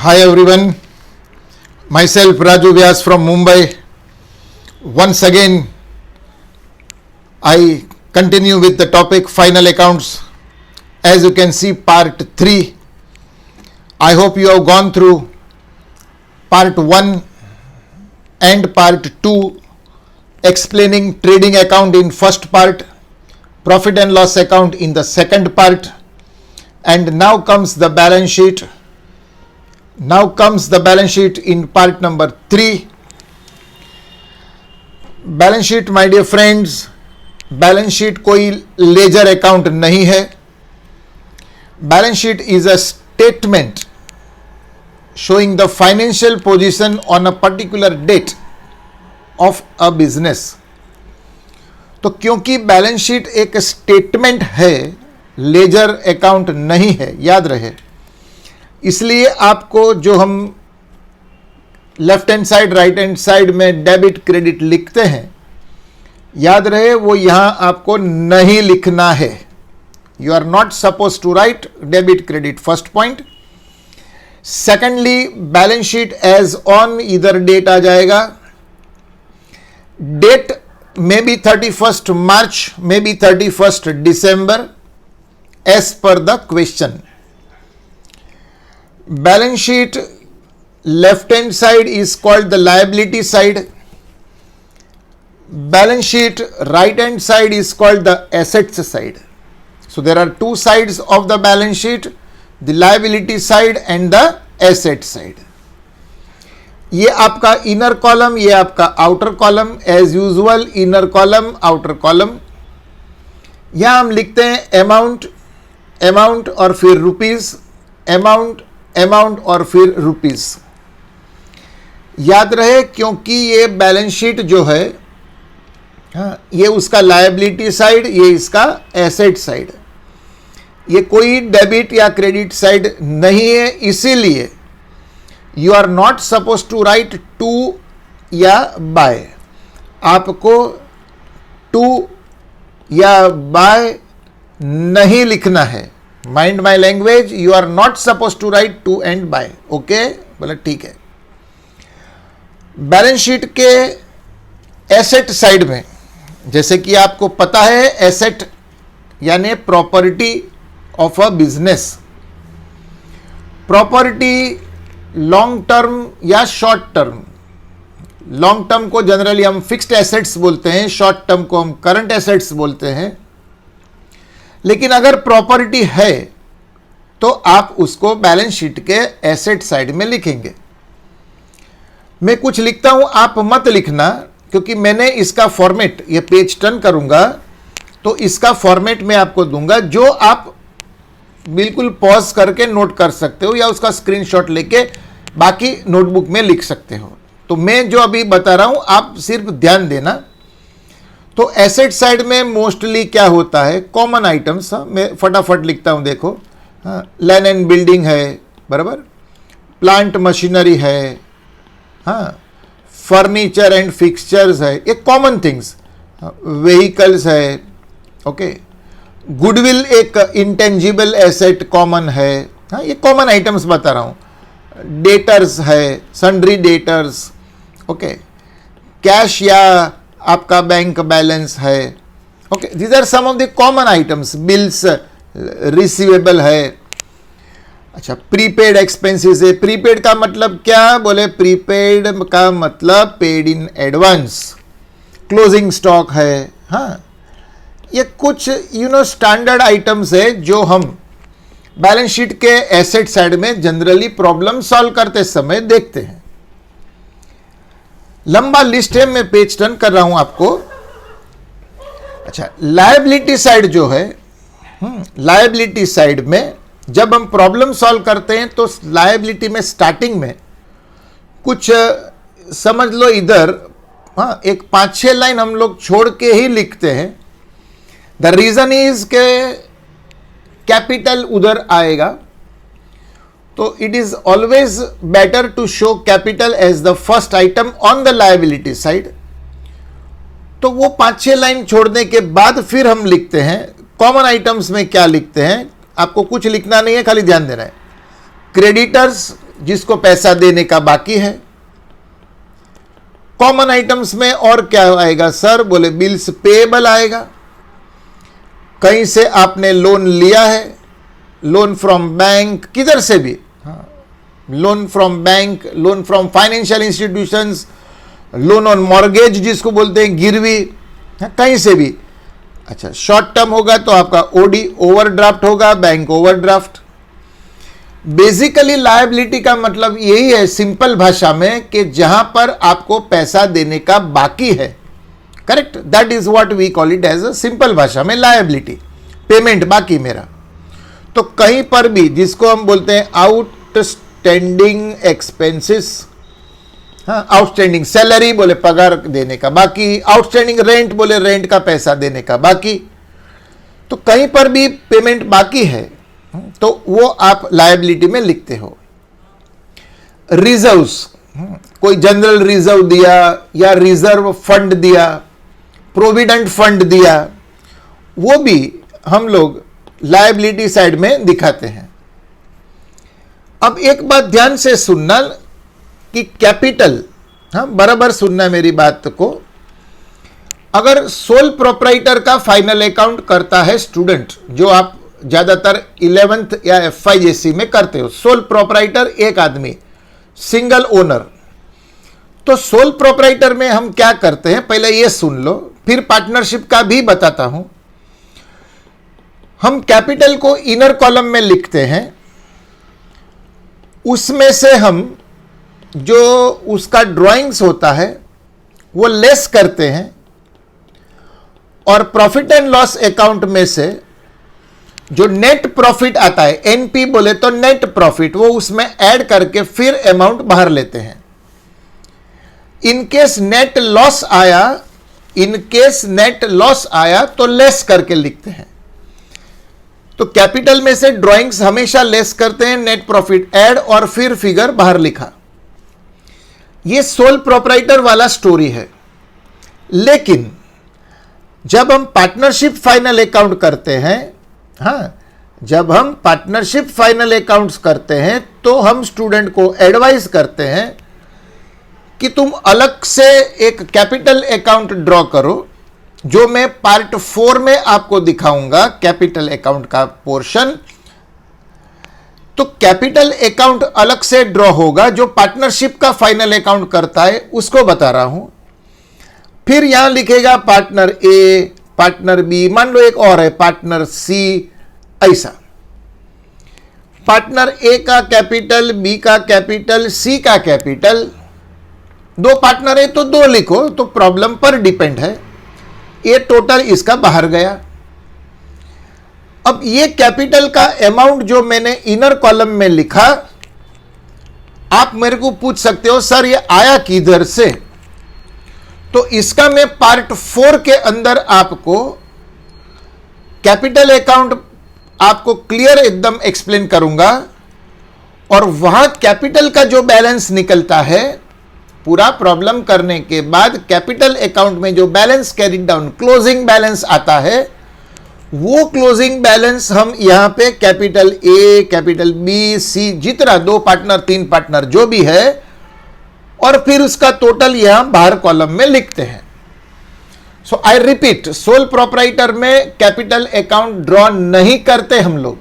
Hi everyone, myself Raju Vyas from Mumbai. Once again, I continue with the topic final accounts. As you can see, part 3. I hope you have gone through part 1 and part 2, explaining trading account in first part, profit and loss account in the second part, and now comes the balance sheet. Now comes the balance sheet in part number 3. Balance sheet my dear friends, balance sheet कोई ledger account नहीं है. Balance sheet is a statement showing the financial position on a particular date of a business. तो क्योंकि balance sheet एक statement है, laser account नहीं है, याद रहे, इसलिए आपको जो हम left hand side right hand side में डेबिट क्रेडिट लिखते हैं, याद रहे वो यहां आपको नहीं लिखना है. You are not suppose to write debit credit, first point. Secondly, balance sheet as on इधर डेट आ जाएगा. Date may be 31st March, may be 31st December, as per the question. Balance sheet left hand side is called the liability side. Balance sheet right hand side is called the assets side. So there are two sides of the balance sheet, the liability side and the asset side. ये आपका inner column, ये आपका outer column. As usual, inner column, outer column. यहाँ हम लिखते हैं amount और फिर रुपीज, अमाउंट और फिर रुपीस. याद रहे क्योंकि ये बैलेंस शीट जो है, ये उसका लायबिलिटी साइड, ये इसका एसेट साइड. ये कोई डेबिट या क्रेडिट साइड नहीं है, इसीलिए you are not suppose to write to या बाय. आपको टू या बाय नहीं लिखना है. Mind my language, you are not suppose to write to and by. Okay, बोला ठीक है. बैलेंस शीट के एसेट साइड में, जैसे कि आपको पता है, एसेट यानी property of a business. Property long term या शॉर्ट टर्म. लॉन्ग टर्म को जनरली हम फिक्स्ड एसेट्स बोलते हैं, शॉर्ट टर्म को हम करंट एसेट्स बोलते हैं. लेकिन अगर प्रॉपर्टी है तो आप उसको बैलेंस शीट के एसेट साइड में लिखेंगे. मैं कुछ लिखता हूं, आप मत लिखना, क्योंकि मैंने इसका फॉर्मेट, ये पेज टर्न करूंगा तो इसका फॉर्मेट मैं आपको दूंगा, जो आप बिल्कुल पॉज करके नोट कर सकते हो या उसका स्क्रीनशॉट लेके बाकी नोटबुक में लिख सकते हो. तो मैं जो अभी बता रहा हूं, आप सिर्फ ध्यान देना. तो एसेट साइड में मोस्टली क्या होता है, कॉमन आइटम्स. मैं फटाफट लिखता हूं, देखो. लैंड एंड बिल्डिंग है, बराबर. प्लांट मशीनरी है, फर्नीचर एंड फिक्सचर्स है, ये कॉमन थिंग्स. व्हीकल्स है, ओके. गुडविल एक इंटेंजिबल एसेट कॉमन है. ये कॉमन आइटम्स बता रहा हूं. डेटर्स है, सन्ड्री डेटर्स, ओके. कैश या आपका बैंक बैलेंस है, okay. These are some of the common items. Bills, receivable है. अच्छा, प्रीपेड एक्सपेंसेस है. प्रीपेड का मतलब क्या, बोले प्रीपेड का मतलब paid in advance. Closing stock है. ये कुछ स्टैंडर्ड आइटम्स है जो हम बैलेंस शीट के एसेट साइड में जनरली प्रॉब्लम सॉल्व करते समय देखते हैं. लंबा लिस्ट है, मैं पेज टर्न कर रहा हूं आपको. अच्छा, लायबिलिटी साइड जो है, लायबिलिटी साइड में जब हम प्रॉब्लम सॉल्व करते हैं तो लायबिलिटी में स्टार्टिंग में कुछ समझ लो इधर, एक 5-6 लाइन हम लोग छोड़ के ही लिखते हैं. द रीजन इज के कैपिटल उधर आएगा, तो it is always better to show capital as the first item on the liability side. तो वो 5-6 लाइन छोड़ने के बाद फिर हम लिखते हैं कॉमन आइटम्स में क्या लिखते हैं. आपको कुछ लिखना नहीं है, खाली ध्यान देना है. क्रेडिटर्स जिसको पैसा देने का बाकी है। कॉमन आइटम्स में और क्या आएगा सर? बोले बिल्स पेएबल आएगा। कहीं से आपने लोन लिया है, लोन फ्रॉम बैंक, किधर से भी, loan from bank, loan from financial institutions, loan on mortgage जिसको बोलते हैं, गिरवी, कहीं से भी। अच्छा, शॉर्ट टर्म होगा तो आपका ओडी ओवरड्राफ्ट होगा, बैंक ओवरड्राफ्ट। बेसिकली लायबिलिटी का मतलब यही है सिंपल भाषा में कि जहां पर आपको पैसा देने का बाकी है, correct, that is what we call it as a simple भाषा में लायबिलिटी, पेमेंट बाकी मेरा। तो कहीं पर भी जिसको हम बोलते हैं आउटस्टैंडिंग एक्सपेंसेस, हाँ, आउटस्टैंडिंग सैलरी बोले पगार देने का बाकी, आउटस्टैंडिंग रेंट बोले रेंट का पैसा देने का बाकी, तो कहीं पर भी पेमेंट बाकी है तो वो आप लायबिलिटी में लिखते हो। रिजर्व्स, कोई जनरल रिजर्व दिया या रिजर्व फंड दिया, प्रोविडेंट फंड दिया, वो भी हम लोग लायबिलिटी साइड में दिखाते हैं। अब एक बात ध्यान से सुनना कि कैपिटल, हाँ बराबर सुनना मेरी बात को, अगर सोल प्रोप्राइटर का फाइनल अकाउंट करता है स्टूडेंट, जो आप ज्यादातर 11th या FIJC में करते हो, सोल प्रोप्राइटर एक आदमी, सिंगल ओनर, तो सोल प्रोप्राइटर में हम क्या करते हैं पहले ये सुन लो, फिर पार्टनरशिप का भी बताता हूं। हम कैपिटल को इनर कॉलम में लिखते हैं, उसमें से हम जो उसका ड्राइंग्स होता है वो लेस करते हैं, और प्रॉफिट एंड लॉस अकाउंट में से जो नेट प्रॉफिट आता है, एनपी बोले तो नेट प्रॉफिट, वो उसमें ऐड करके फिर अमाउंट बाहर लेते हैं। इनकेस नेट लॉस आया, इनकेस नेट लॉस आया तो लेस करके लिखते हैं। तो कैपिटल में से ड्राइंग्स हमेशा लेस करते हैं, नेट प्रॉफिट ऐड और फिर फिगर बाहर लिखा। ये सोल प्रोप्राइटर वाला स्टोरी है। लेकिन जब हम पार्टनरशिप फाइनल अकाउंट करते हैं, हाँ, जब हम पार्टनरशिप फाइनल अकाउंट्स करते हैं तो हम स्टूडेंट को एडवाइस करते हैं कि तुम अलग से एक कैपिटल अकाउंट ड्रॉ करो, जो मैं पार्ट 4 में आपको दिखाऊंगा, कैपिटल अकाउंट का पोर्शन। तो कैपिटल अकाउंट अलग से ड्रॉ होगा, जो पार्टनरशिप का फाइनल अकाउंट करता है उसको बता रहा हूं। फिर यहां लिखेगा पार्टनर ए, पार्टनर बी, मान लो एक और है पार्टनर सी, ऐसा। पार्टनर ए का कैपिटल, बी का कैपिटल, सी का कैपिटल, दो पार्टनर है तो दो लिखो, तो प्रॉब्लम पर डिपेंड है। ये टोटल इसका बाहर गया। अब ये कैपिटल का अमाउंट जो मैंने इनर कॉलम में लिखा, आप मेरे को पूछ सकते हो सर ये आया किधर से, तो इसका मैं पार्ट 4 के अंदर आपको कैपिटल अकाउंट आपको क्लियर एकदम एक्सप्लेन करूंगा, और वहां कैपिटल का जो बैलेंस निकलता है, पूरा प्रॉब्लम करने के बाद कैपिटल अकाउंट में जो balance carried down, closing balance आता है, वो क्लोजिंग बैलेंस हम यहां पे कैपिटल ए, कैपिटल बी, सी, जितना 2 पार्टनर 3 पार्टनर जो भी है, और फिर उसका टोटल यहां बाहर कॉलम में लिखते हैं। सो आई रिपीट, सोल प्रोप्राइटर में कैपिटल अकाउंट ड्रॉ नहीं करते हम लोग,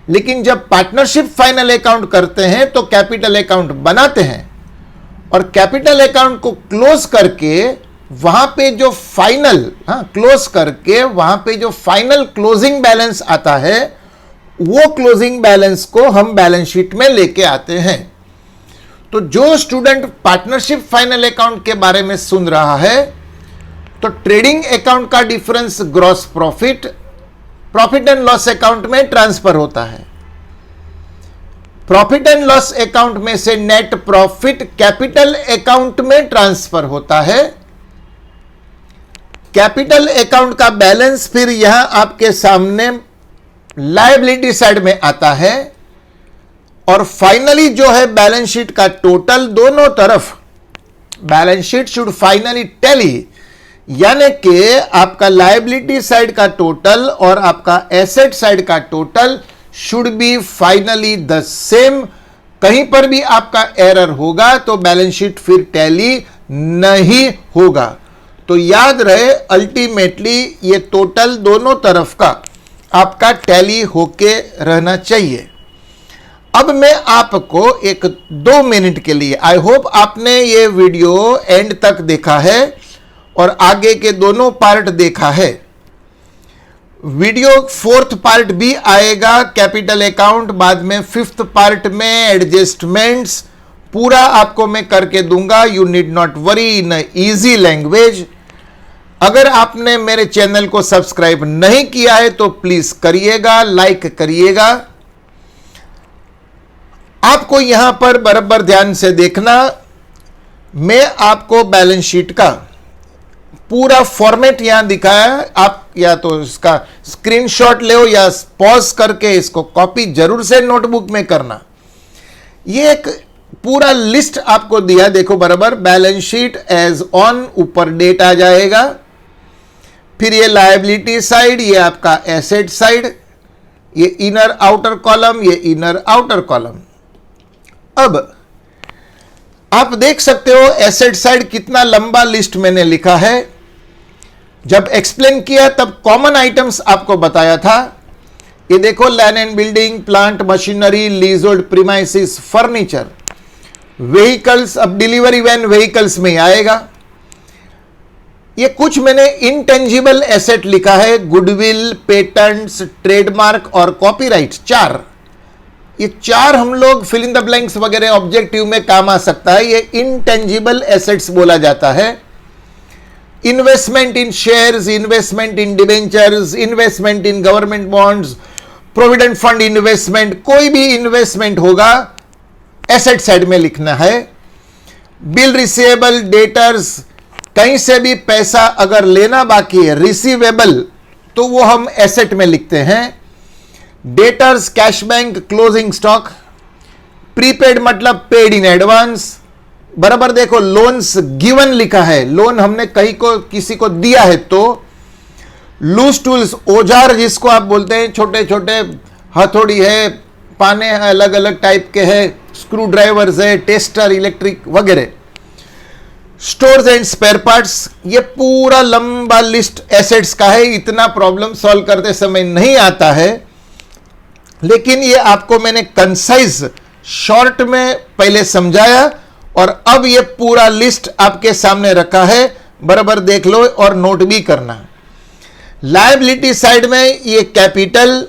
लेकिन जब पार्टनरशिप फाइनल अकाउंट करते हैं तो कैपिटल अकाउंट बनाते हैं, और कैपिटल अकाउंट को क्लोज करके वहां पे जो फाइनल, क्लोज करके वहां पे जो फाइनल क्लोजिंग बैलेंस आता है, वो क्लोजिंग बैलेंस को हम बैलेंस शीट में लेके आते हैं। तो जो स्टूडेंट पार्टनरशिप फाइनल अकाउंट के बारे में सुन रहा है, तो ट्रेडिंग अकाउंट का difference gross profit, profit and loss account में ट्रांसफर होता है। प्रॉफिट एंड लॉस अकाउंट में से नेट प्रॉफिट कैपिटल अकाउंट में ट्रांसफर होता है। कैपिटल अकाउंट का बैलेंस फिर यहां आपके सामने लायबिलिटी साइड में आता है, और फाइनली जो है बैलेंस शीट का टोटल, दोनों तरफ balance sheet should finally tally, यानी कि आपका लायबिलिटी साइड का टोटल और आपका एसेट साइड का total should be finally the same, कहीं पर भी आपका एरर होगा तो बैलेंस शीट फिर टैली नहीं होगा। तो याद रहे, अल्टीमेटली ये टोटल दोनों तरफ का आपका टैली होके रहना चाहिए। अब मैं आपको 1-2 मिनट के लिए, आई होप आपने ये वीडियो एंड तक देखा है और आगे के दोनों पार्ट देखा है। वीडियो 4th पार्ट भी आएगा, कैपिटल अकाउंट, बाद में 5th पार्ट में एडजस्टमेंट्स, पूरा आपको मैं करके दूंगा। You need not worry, in easy language. अगर आपने मेरे चैनल को सब्सक्राइब नहीं किया है तो प्लीज करिएगा, लाइक करिएगा। आपको यहां पर बराबर ध्यान से देखना, मैं आपको बैलेंस शीट का पूरा फॉर्मेट यहां दिखाया। आप या तो इसका स्क्रीनशॉट ले या पॉज करके इसको कॉपी जरूर से नोटबुक में करना। ये एक पूरा लिस्ट आपको दिया, देखो बराबर, बैलेंस शीट एज ऑन, ऊपर डेट आ जाएगा। फिर ये लायबिलिटी साइड, ये आपका एसेट साइड, ये इनर आउटर कॉलम, ये इनर आउटर कॉलम। अब आप देख सकते हो एसेट साइड कितना लंबा लिस्ट मैंने लिखा है। जब एक्सप्लेन किया तब कॉमन आइटम्स आपको बताया था। ये देखो, land and building, plant machinery, leasehold premises, furniture, vehicles. अब डिलीवरी वैन व्हीकल्स में आएगा। ये कुछ मैंने इंटेंजिबल एसेट लिखा है, गुडविल, पेटेंट्स, ट्रेडमार्क और कॉपीराइट, 4। ये 4 हम लोग फिल इन द ब्लैंक्स वगैरह ऑब्जेक्टिव में काम आ सकता है। ये इंटेंजिबल एसेट्स बोला जाता है। Investment in shares, investment in debentures, investment in government bonds, provident fund investment, कोई भी इन्वेस्टमेंट होगा एसेट साइड में लिखना है। बिल रिसीवेबल, डेटर्स, कहीं से भी पैसा अगर लेना बाकी है, रिसीवेबल, तो वो हम एसेट में लिखते हैं। Debtors, cash bank, closing stock. Prepaid मतलब पेड इन एडवांस, बराबर। देखो, लोन्स गिवन लिखा है, लोन हमने कहीं को किसी को दिया है। तो लूज टूल्स, औजार जिसको आप बोलते हैं, छोटे छोटे हथौड़ी है, पाने अलग अलग टाइप के हैं, स्क्रू ड्राइवर्स है, टेस्टर, इलेक्ट्रिक वगैरह। स्टोर्स एंड स्पेयर पार्ट्स, ये पूरा लंबा लिस्ट एसेट्स का है। इतना प्रॉब्लम सॉल्व करते समय नहीं आता है, लेकिन ये आपको मैंने कंसाइज शॉर्ट में पहले समझाया और अब ये पूरा लिस्ट आपके सामने रखा है, बराबर देख लो और नोट भी करना। लायबिलिटी साइड में ये कैपिटल,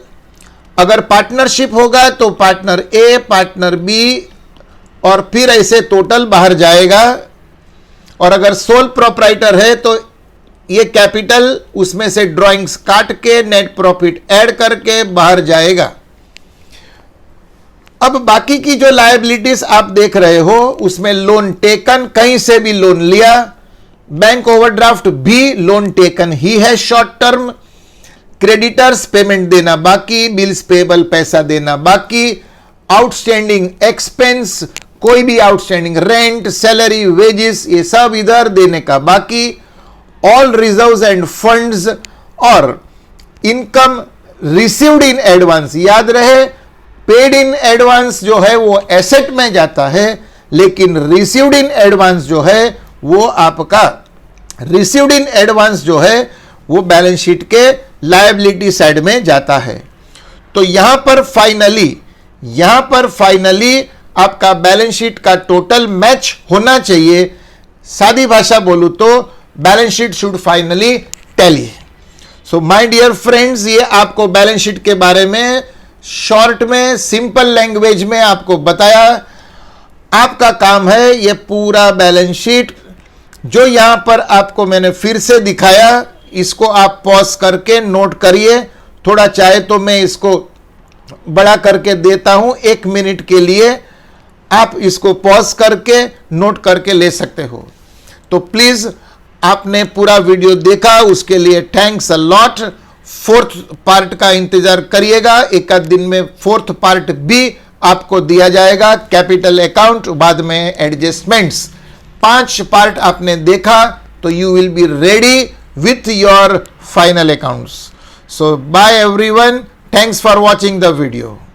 अगर पार्टनरशिप होगा तो पार्टनर ए, पार्टनर बी, और फिर ऐसे टोटल बाहर जाएगा। और अगर सोल प्रोप्राइटर है तो ये कैपिटल, उसमें से ड्राइंग्स काट के नेट प्रॉफिट ऐड करके बाहर जाएगा। अब बाकी की जो लायबिलिटीज आप देख रहे हो, उसमें लोन टेकन, कहीं से भी लोन लिया, बैंक ओवरड्राफ्ट भी लोन टेकन ही है शॉर्ट टर्म। क्रेडिटर्स, पेमेंट देना बाकी, बिल्स पेबल, पैसा देना बाकी। आउटस्टैंडिंग एक्सपेंस, कोई भी आउटस्टैंडिंग, रेंट, सैलरी, वेजेस, ये सब इधर देने का बाकी। ऑल रिजर्व्स एंड फंड्स और इनकम रिसीव्ड इन एडवांस। याद रहे, पेड इन एडवांस जो है वो एसेट में जाता है, लेकिन रिसीव्ड इन एडवांस जो है वो आपका, रिसीव्ड इन एडवांस जो है वो बैलेंस शीट के लायबिलिटी साइड में जाता है। तो यहां पर फाइनली आपका बैलेंस शीट का टोटल मैच होना चाहिए। सादी भाषा बोलूं तो balance sheet should finally tally. So my dear friends, ये आपको बैलेंस शीट के बारे में शॉर्ट में, सिंपल लैंग्वेज में आपको बताया। आपका काम है ये पूरा बैलेंस शीट जो यहां पर आपको मैंने फिर से दिखाया, इसको आप पॉज करके नोट करिए। थोड़ा चाहे तो मैं इसको बड़ा करके देता हूं, 1 मिनट के लिए आप इसको पॉज करके नोट करके ले सकते हो। तो प्लीज, आपने पूरा वीडियो देखा, उसके लिए thanks a lot. 4th part का इंतजार करिएगा, एक आध दिन में 4th पार्ट भी आपको दिया जाएगा। कैपिटल अकाउंट, बाद में एडजस्टमेंट्स, 5 पार्ट आपने देखा तो you will be ready with your final accounts. So bye everyone, thanks for watching the video.